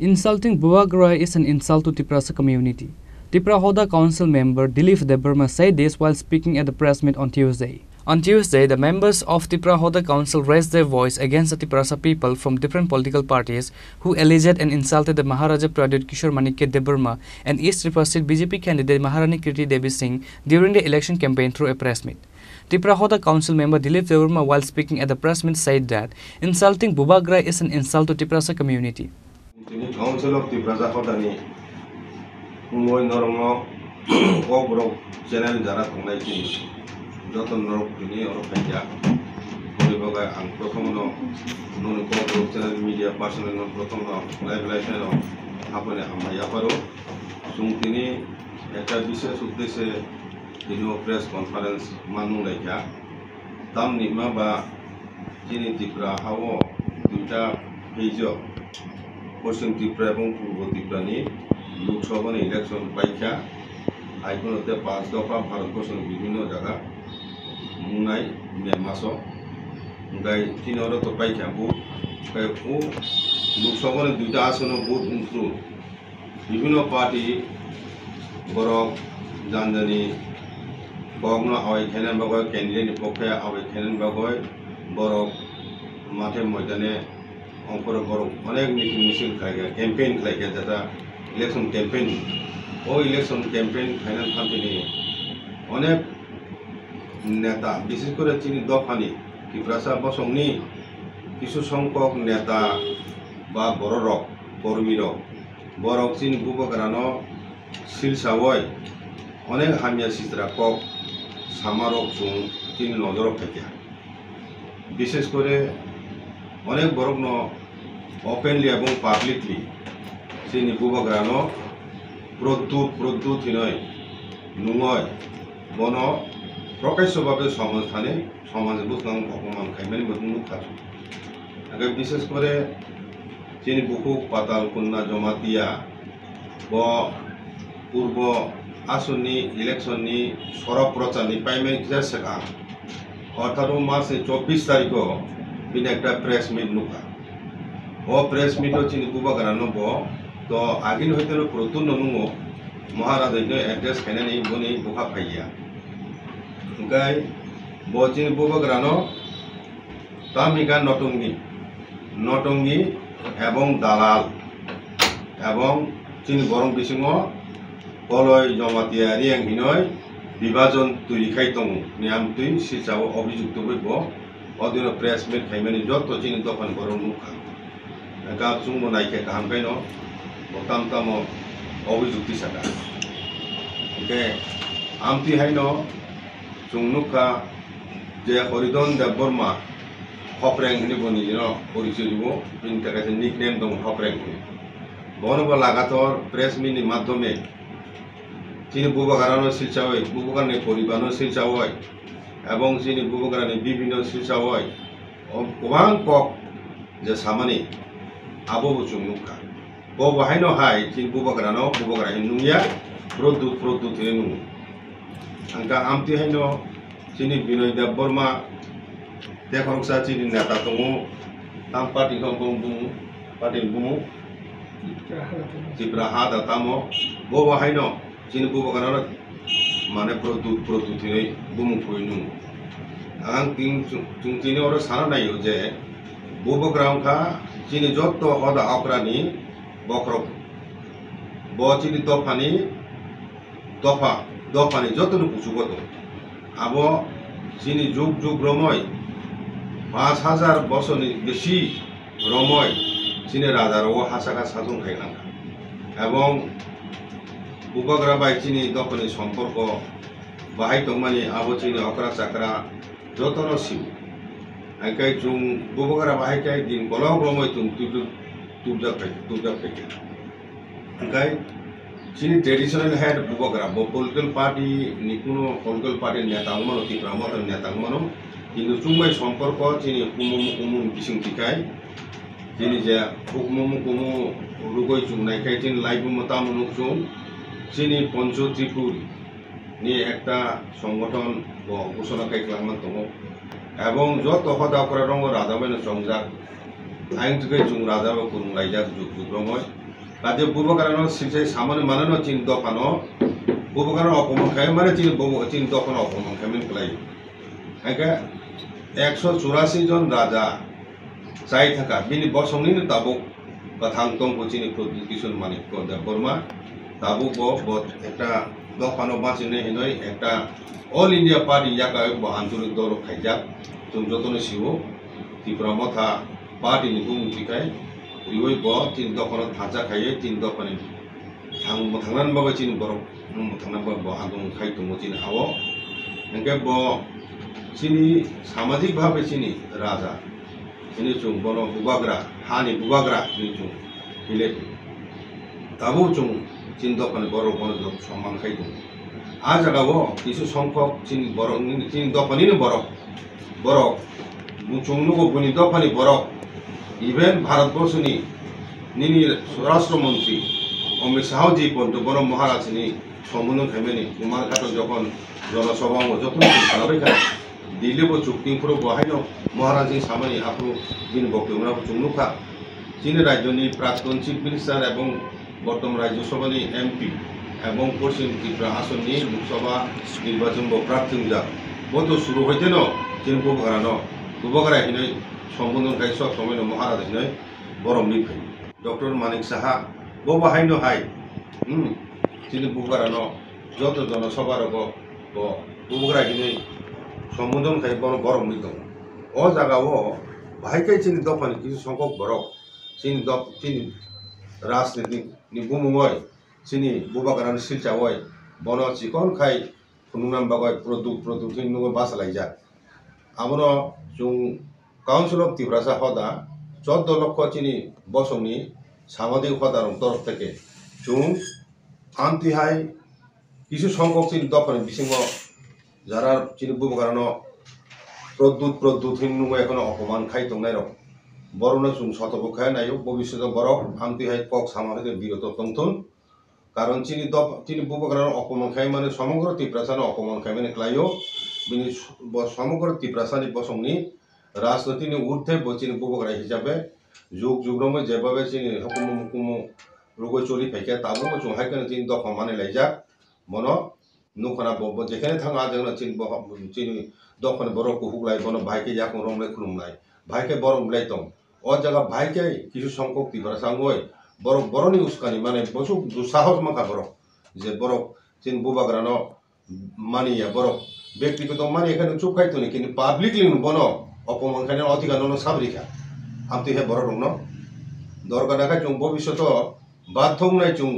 Insulting Buvagra is an insult to Tiprasa community. Tipra Hoda Council member Dilip Debarma said this while speaking at the press meet on Tuesday. On Tuesday, the members of Tipra Hoda Council raised their voice against the Tiprasa people from different political parties who alleged and insulted the Maharaja Pradut Kishore Manikya Debarma and East Tripura State BJP candidate Maharani Kirti Devi Singh during the election campaign through a press meet. Tipra Hoda Council member Dilip Debarma, while speaking at the press meet, said that insulting Buvagra is an insult to Tiprasa community. Council of Tiprasa Hodani Moy Normo Obrok Channel Jara Tongai Joton Norok Pini or Panja Holiboga and Protomono Non Obrok Channel Media Personal non Protomo Live Life Hapone Amayaparo Sungtini Eta Bisha Sudese Dino Press Conference Manu Laika Tam Nima Ba Jini Tipra Hawo Duta Hejo পশ্চিম ত্রিপুরা এবং পূর্ব ত্রিপুরানি Lok Sabha election পরীক্ষা আইকনতে 5 দফা ভারতবর্ষের বিভিন্ন জায়গা মুনাই মেমাস গাই তিনর তো পরীক্ষা booth গাই ও লোকসভার দুইটা আসন বুথ উন্ত্রু বিভিন্ন পার্টি বরক জানজানি বগ্ন আওয়াই খেনেন বাগয় ক্যান্ডিডেট পক্ষে আওয়াই খেনেন বাগয় বরক মাঠে ময়দানে অঙ্কর বড় অনেক মিটিং মিছিল খাইগা ক্যাম্পেইন খাইগা যেটা ইলেকশন ক্যাম্পেইন ও ইলেকশন ক্যাম্পেইন ফাইনাল থামপিনি অনেক নেতা বিশেষ করে চিনি দফানি ত্রিপুরা বসংনি কিছু সংখ্যক নেতা বা বড় রক কর্মী রক বড় চিনি বুবগ্রানো শিলসাওয় অনেক হামিয়া সিজরা কক সামারক চুং চিনি নজর ফাইগা বিশেষ করে অনেক বরগ্ন ওপেনলি এবং পাবলিকলি চিনি বুবগ্রানো প্রদ্যুৎ হিনয় নুঙয় বন প্রকাশ্যভাবে সমাজস্থানে সমাজ বুঝলাম অপমান খাইমানি মুখ খাচু আগে বিশেষ করে চিনি বুকুক পাতাল কন্যা জমাতিয়া ব পূর্ব আসননি ইলেকশননি সরব প্রচারনি পাইমেন শেখা অর্থাৎ মাসে 24 তারিখ বিন একটা প্রেস মিট নুকা ও প্রেস মিট চিনি বুবগ্রানো ব তো আগিন হইতে প্রতুন ননুঙো মহারাজ এড্রেস খাইনানি বনি বুকা ফাইয়া গাই ব চিনি বুবগ্রানো তামিকা নটঙ্গি এবং দালাল এবং চিনি বরং বিসিঙ কলয় জমাতিয়া রিয়াং হিনয় বিভাজন তৈরি খাইতং নিয়াম তুই সিচাও অভিযুক্ত হইব অদিন প্রেস মিট খাইমানি যত চিনি দফান বরং নুকা গাব চুংবো নাইকে গাহাম খাইন বতাম তাম অভিযুক্তি সাকা ওকে আমতি হাইন চুং নুকা যে হরিধন দেববর্মা হপরেং হিনি বনি যেন পরিচয় দিব বিনি তাকাছে নিকনেম দং হপরেং হিনি বনব লাগাতর প্রেস মিটনি মাধ্যমে চিনি বুবগ্রানো শিলচাওয় বুবগ্রানি পরিবারনো শিলচাওয় এবং চিনি বুবগ্রানি বিভিন্ন শিলচাওয় গোबां কক যে সামানি আবো বুচুং নুকা ব বাহাইনো হাই চিনি বুবগ্রানো বুবগ্রানি নুইয়া প্রদ্যুৎ হিনি নুঙো আংকা আমতি হাইনো চিনি বিনয় দেববর্মা দেখরকসা চিনি নেতা দङो তাম পার্টি খং বুङो পার্টি বুङो ত্রিপুরা হাদা তামো ব বাহাইনো চিনি বুবগ্রানো মানে প্রদ্যুৎ হিনি বুমু ফুই নুঙो आं चिनी और साना नायो जे बुबग्रामखा चिनी जत हदा अक्रानी बक्रक ब चिनी दफानी जतनु कुसुगत अब चिनी जुग रमय 5000 বছরনি বেশি রময় চিনি রাজার ও হাসাকা সাজং খাইলাঙ্কা এবং বুবগ্রা বাই চিনি দফানি সম্পর্ক বাহাই তংমানি আবো চিনি অকরা চাকরা যতন সিউ আইকাই চুং বুবগ্রা বাহাইকাই দিন কলহ রময় তুম তুবজাক ফেকে আইকাই চিনি ট্রেডিশনাল হেড বুবগ্রা ব পলিটিক্যাল পার্টি নিকুনো পলিটিক্যাল পার্টির নেতা মানো ত্রিপুরা মতো নেতা মানো কিন্তু চুংবাই সম্পর্ক চিনি কুমু বিসিং টিকাই চিনি যে কুমু রুগই চুং নাইকাই চিনি লাইব মতা মনুক চুং চিনি পঞ্চ ত্রিপুর নিয়ে একটা সংগঠন ঘোষণা খাইলাম দङ এবং যত হদা করে রঙ রাজামাইন সংজাক aing tukai chung raja ba kurung laijak juk juk romoy kade bubo karano silse samane manano chin do pano bubo karano opomon khai mane chin do pano opomon khai min klai aika 184 জন রাজা চাই থাকা বিনি বসংনি তাবুক কথাং তংকো চিনি প্রতিকিশন মানিক দেববর্মা তাবুক একটা দফানো বাঁচিনে হিনই একটা all India party ইয়াকায় আঞ্চলিক দল খাইজাক जों যতনে সিও ত্রিপুরা মথা পার্টিনি বুমুতিখাই রিওই তিন দফানো থাজা খাইয়ে তিন দফানি থাংনান বাবা চিনি বরক থাংনান বাবা আদং খাই দङ চিনি হাও এনকে চিনি সামাজিকভাবে চিনি রাজা ini chung bono bubagra hani bubagra ni chung hile tabu chung চিন্তা মানে বড় বড় সম্মান খাইতো আ জায়গাও কিছু সংখ্যক চিন বড় চিন দফানি বড় বড় চুংনুগো বুনি দফানি বড় ইভেন ভারতবর্ষনি নিনি স্বরাষ্ট্রমন্ত্রী অমিত শাহ জি পর্যন্ত বড় মহারাজনি সম্বোধন খাইমেনি কুমারঘাট যখন জনসভা যখন খারাপই খায় দিল্লিবো চুক্তিংফোরাव बहायनो महाराजनि सामानि आपु दिन बक्तव्यफोराव चुंनुखा चीन राज्यनि प्राक्तन चिफ मिनिस्टार एवं बर्तमान राज्यसभानि एमपि एवं पश्चिम त्रिपुरा आसननि लोकसभा निर्वाचन प्रार्थी बत शुरू हईतेन चीन बुबगारा हिनै सम्बोधन खाई सब समय महाराज हिनै बरम निफाई डॉक्टर मानिक साहा बो बाहायनो हाय चीन बुबगारा जत जनसभा बुबगारा हिनै সম্বোধন খাই বড় মৃত ও জায়গাও ভাইকাই চিনি দফানি কিছু সংখ্যক বড় চিনি রাজনীতি ni bumumoy chini bubagaran silchawoy bono chikon khai phununam bagoi product hinnugo basalaija abono chung council of tibrasa hoda 14 লক্ষ chini bosongni সামাজিক হদারন তরফ থেকে chung আন্তিহাই কিছু সংখ্যক chini দফানি বিসিংহ যারা চিনি বুবগারানো প্রদ্যুৎ হিন্নুগো এখনো অপমান খাই দंनाय রক বরনো চুং শতপক্ষায় নাইও ভবিষ্যতে বড় আন্তিহাই কক সামাজিক বিরত তংথুন কারণ চিনি বুবগারানো অপমান খাই মানে সমগ্র ত্রিপ্রাসানো অপমান খাই মানে ক্লাইও বিনি সমগ্র ত্রিপ্রাসানি বসংনি রাজনীতিনি ঊর্ধ্বে চিনি বুবগারা হিসাবে যুগ যুগরমে যেভাবে চিনি হুকুম রুগো চলি ফাইকা তাবো চুং হাইকানে চিনি দফা মানে লাইজা মনো নুখানা বব যেখানে থাকা আজনা চিনি দফানে বড় কুহুকলাই বনো ভাইকে যাকো রমলাই খুলুমলাই ভাইকে বড় মলাই ও জায়গা ভাইকে কিছু সংখ্যক তিব্রা সাঙ্গই বড়নি উস্কানি মানে বসু দুঃসাহস মাখা বড় যে বড় চিন বুবাগ্রানো মানিয়া বড় ব্যক্তিগত মানে এখানে চুপ খাইতো নি কিন্তু পাবলিকলি বনো অপমান খানে অধিকার সাবরিখা আমতি হে বড় রং দরকার দেখা চুং ভবিষ্যৎ বাধ্য নাই চুং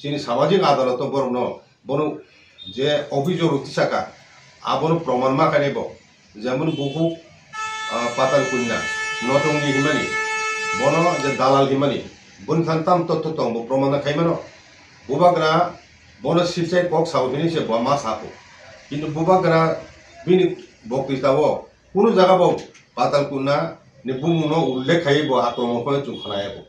চিনি সামাজিক আদালত বড় বনো যে অভিযোগ উঠিসাকা আবনো প্রমাণ মাখানেব যেমন বহু পাতাল কন্যা নটংনি হিমানি বন যে দালাল হিমানি বনখান্তাম তথ্য তং প্রমাণ খাইমানো বুবাগ্রা বন শিলচাই কক সাবহিনি সে মা সাপো কিন্তু বুবাগ্রা বিনি বক্তৃতাও কোনো জায়গাবো পাতাল কন্যা নি বুমুনো উল্লেখ খাইব আক্রমণ করে চুখানায়াবো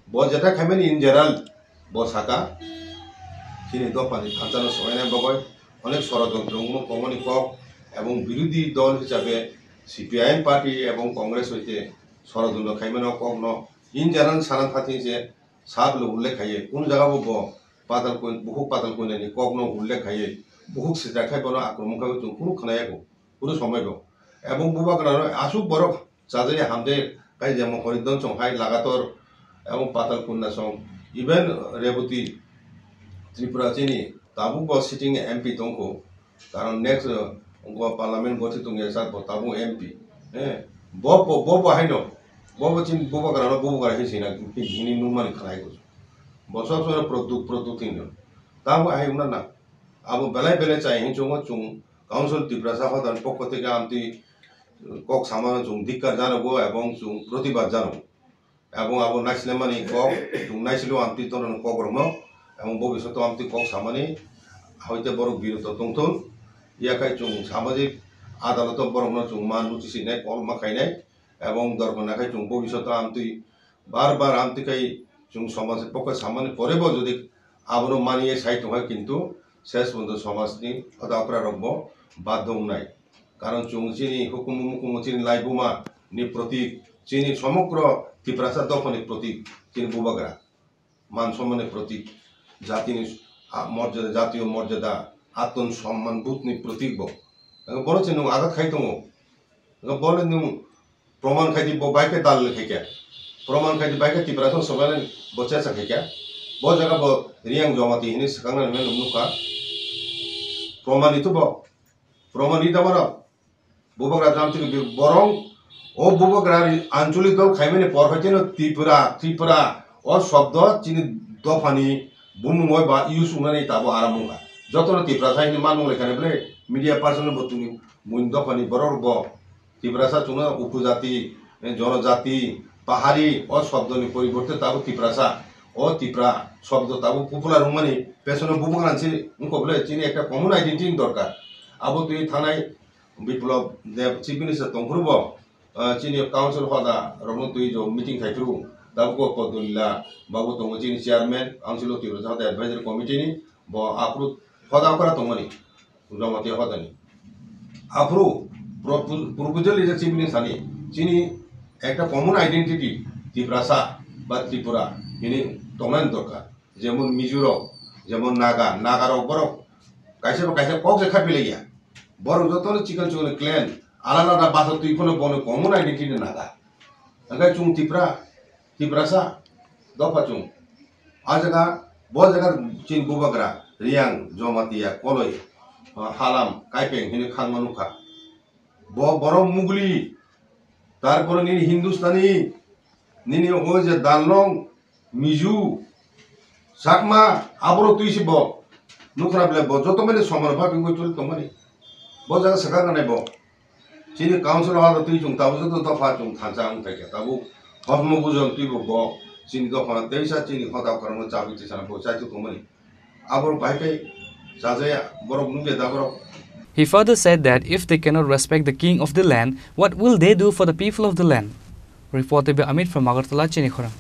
ব যেটা খাইমানি ইন জেনারেল ব সাকা চিনি দফানি থানচানো সবাই বগয় অনেক ষড়যন্ত্র কমনি কক এবং বিরোধী দল হিসাবে সিপিআইএম পার্টি এবং কংগ্রেস হইতে ষড়যন্ত্র খাইমানো কক ইন জেনারেল সানান থাকি যে সাবল উল্লেখ খাইয়ে কোন জায়গাবো পাতাল বহু পাতাল কইনানি কক উল্লেখ খাইয়ে বহু সেটা খাইবানো আক্রমণ খাইব जों কোনো খানায়াবো কোনো সময়ব এবং বুবাগ্রা আসুক বড় চাজাই হামদে কাই যেমন হরিদন সংহাই লাগাতর এবং পাতাল কন্যা সং ইভেন রেবতী ত্রিপুরা চিনি তাবু সিটিং এমপি দंखौ কারণ নেক্সট পার্লামেন্ট গঠি দंगे सार ताबु एमपी ब बाहायनो चिन बुबाग्रानो बुबाग्रा हिसिना हिनि नुमानि खानायखौ बसब सर प्रदुत हिनो ताबु आहायना ना आबो बेलाय चाइ हिंचोंगो चुं काउन्सिल ত্রিপুরা হদান পক্ষ থেকে আমতি কক সামানো চুং ধিক্কার জানাবো এবং চুং প্রতিবাদ জানাবো এবং আবো নাইসলেমানি কক চুং নাইসিলো আমতি তনন কগ্রম এবং ভবিষ্যতে আমতি কক সামানি হইতে বড় বিরত তংথুন ইয়াকাই চুং সামাজিক আদালত বরং চুং মান লুচিসিনাই কল মাখাইনাই এবং দরকার চুং ভবিষ্যতে আমতি বারবার আমতিকাই চুং সমাজের পক্ষে সামান্য পরেব যদি আবনো মানিয়ে সাহিত্য হয় কিন্তু শেষ পর্যন্ত সমাজনি হতাপরা রব্য বাধ্য নাই কারণ চুং চিনি হুকুম চিনি লাইবুমা নি প্রতীক চিনি সমগ্র ত্রিপ্রাসা দফানি প্রতীক তিনি বুবাগ্রা মান সম্মানের প্রতীক জাতিনি মর্যাদা জাতীয় মর্যাদা আত্ম সম্মান বুথনি প্রতীক বলেছে নু আঘাত খাইতো বলে নু প্রমাণ খাইতি বাইকে দাল খাইকা প্রমাণ খাইতি বাইকে ত্রিপ্রাসা সবাই বচেসা খাইকা ব জায়গা ব রিয়াং জমাতি হিনি সাকাংনা মেন নুকা প্রমাণিত প্রমাণিত আমার বুবাগ্রা নাম থেকে বরং ও বুবাগ্রা আঞ্চলিক দল খাইমেনে পর হইতে ত্রিপুরা ও শব্দ চিনি দফানি বুমুময় বা ইউজ উনানি তাবো আরামুঙ্গা যতন ত্রিপ্রাসা হিনি মানমুং লেখানে বলে মিডিয়া পার্সন বতুনি মুন দফানি বরর ব ত্রিপ্রাসা চুনা উপজাতি জনজাতি পাহাড়ি ও শব্দনি পরিবর্তে তাবো ত্রিপ্রাসা ও ত্রিপুরা শব্দ তাবো পপুলার মানে পেছনে বুবাগ্রা উনকো বলে চিনি একটা কমন আইডেন্টিটি দরকার আবো তুই থানায় বিপ্লব দেব চিফ মিনিস্টার তংফুরব চিনি কাউন্সিল হদা রমন তুই जो मीटिंग खाइथ्रु दाबको पदुल्ला बाबू तंग चिनि चेयरमैन काउंसिल ऑफ त्रिपुरा हदा एडवाइजरी कमिटी नि ब आप्रुव हदा करा तंगनि जमाती हदानि approve proposal is chief minister नि चिनि একটা কমন আইডেন্টিটি ত্রিপ্রাসা বা ত্রিপুরা ইনি তংনান দরকার যেমন মিজোরাম যেমন নাগার বরক কাইসে কক যে খাপিলে গিয়া বরং যতন চিকন চিকন ক্লেন আলাদা আলাদা বাসা তুই কোনো বনে common identity Naga angkai chung tiprasa dopa chung ajaga bo jaga chin bubagra riang jomatia koloi halam kaipeng hini khang manuka bo borom mugli tarpore ni hindustani nini o je dalong miju sakma abro tuisi bo nukra ble bo joto mele somar bhabi ngoi chul tomani bo jaga saka nai bo chini council hada tui chung tabu to dofa chung thanjang thake tabu hosmo bujam tui bo chini dofa teisa chini hada karmo chabi tisana bo chai tu tomani abor baikai sajaya borok nunge da borok. He further said that if they cannot respect the king of the land, what will they do for the people of the land? Reported by Amit from Agartala, Chinikhara.